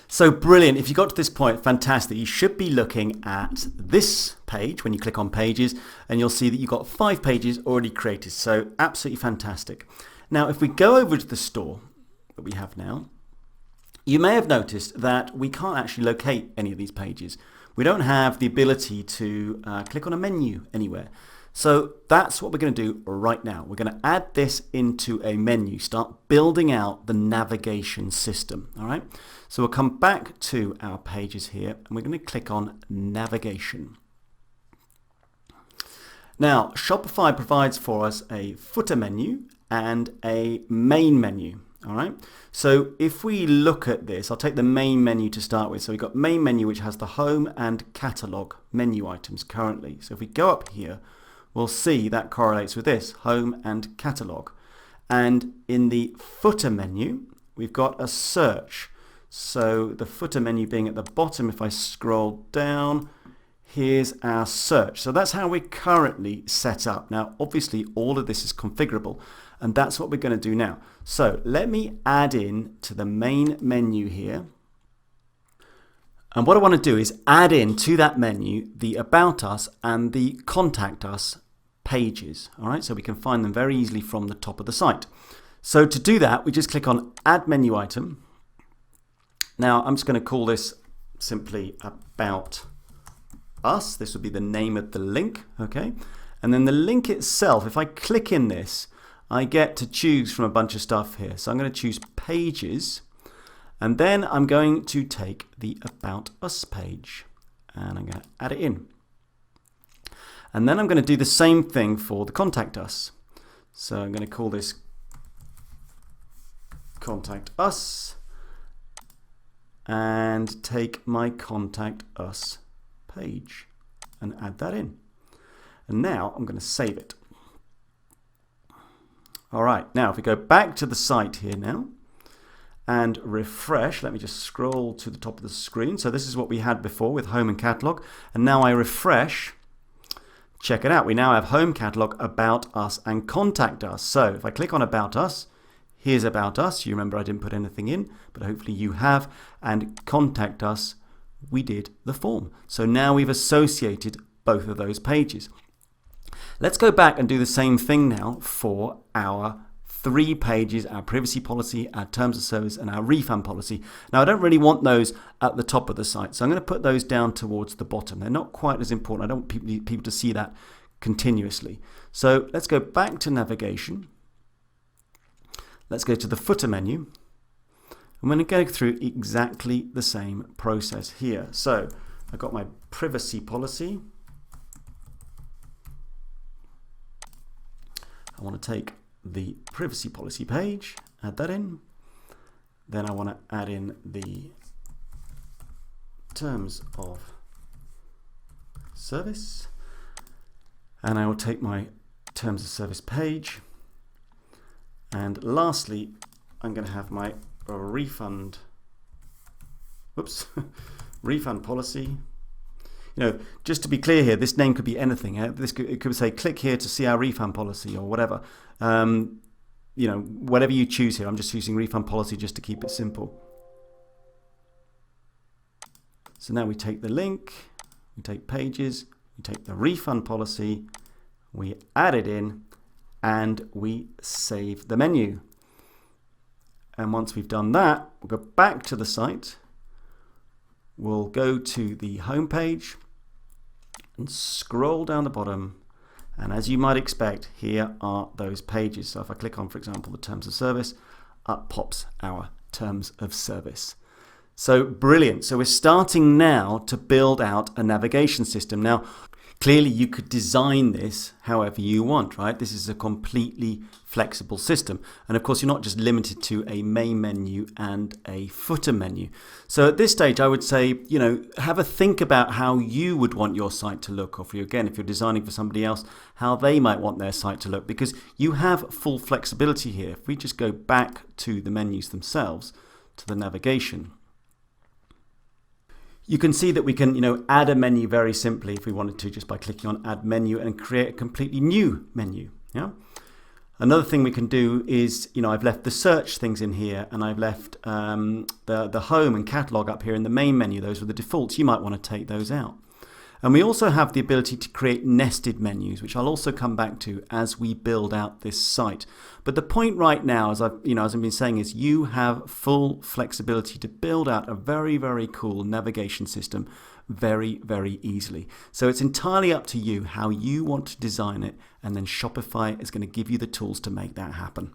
So brilliant. If you got to this point, fantastic. You should be looking at this page when you click on pages, and you'll see that you've got 5 pages already created. So absolutely fantastic. Now, if we go over to the store that we have now, you may have noticed that we can't actually locate any of these pages. We don't have the ability to click on a menu anywhere. So that's what we're going to do right now. We're going to add this into a menu, start building out the navigation system. All right. So we'll come back to our pages here, and we're going to click on navigation. Now, Shopify provides for us a footer menu and a main menu. All right. So if we look at this, I'll take the main menu to start with. So we've got main menu, which has the home and catalog menu items currently. So if we go up here, we'll see that correlates with this, home and catalog. And in the footer menu, we've got a search. So the footer menu being at the bottom, if I scroll down, here's our search. So that's how we're currently set up. Now, obviously, all of this is configurable, and that's what we're going to do now. So let me add in to the main menu here. And what I want to do is add in to that menu the About Us and the Contact Us pages. All right, so we can find them very easily from the top of the site. So to do that, we just click on Add Menu Item. Now, I'm just going to call this simply About Us. This would be the name of the link, okay? And then the link itself, if I click in this, I get to choose from a bunch of stuff here. So I'm going to choose Pages, and then I'm going to take the About Us page, and I'm going to add it in. And then I'm going to do the same thing for the Contact Us. So I'm going to call this Contact Us, and take my Contact Us page and add that in. And now I'm going to save it. All right, now if we go back to the site here now and refresh, let me just scroll to the top of the screen. So this is what we had before with home and catalog. And now I refresh. Check it out. We now have home, catalog, About Us, and Contact Us. So if I click on About Us, here's About Us. You remember I didn't put anything in, but hopefully you have. And Contact Us, we did the form. So now we've associated both of those pages. Let's go back and do the same thing now for our 3 pages, our privacy policy, our terms of service, and our refund policy. Now, I don't really want those at the top of the site, so I'm going to put those down towards the bottom. They're not quite as important. I don't want people to see that continuously. So let's go back to navigation. Let's go to the footer menu. I'm going to go through exactly the same process here. So I've got my privacy policy. I want to take the privacy policy page, add that in. Then I want to add in the terms of service. And I will take my terms of service page. And lastly, I'm going to have my refund policy. You know, just to be clear here, this name could be anything. It could say, click here to see our refund policy or whatever. You know, whatever you choose here. I'm just using refund policy just to keep it simple. So now we take the link, we take pages, we take the refund policy, we add it in, and we save the menu. And once we've done that, we'll go back to the site. We'll go to the home page and scroll down the bottom, and as you might expect, here are those pages. So if I click on, for example, the terms of service, up pops our terms of service. So brilliant. So we're starting now to build out a navigation system. Now, clearly you could design this however you want, right? This is a completely flexible system. And of course, you're not just limited to a main menu and a footer menu. So at this stage, I would say, you know, have a think about how you would want your site to look, or for you, again, if you're designing for somebody else, how they might want their site to look, because you have full flexibility here. If we just go back to the menus themselves, to the navigation, you can see that we can, you know, add a menu very simply if we wanted to, just by clicking on Add Menu, and create a completely new menu. Yeah. Another thing we can do is, I've left the search things in here, and I've left the home and catalog up here in the main menu. Those are the defaults. You might want to take those out. And we also have the ability to create nested menus, which I'll also come back to as we build out this site. But the point right now, as I've been saying, is you have full flexibility to build out a very, very cool navigation system very, very easily. So it's entirely up to you how you want to design it, and then Shopify is going to give you the tools to make that happen.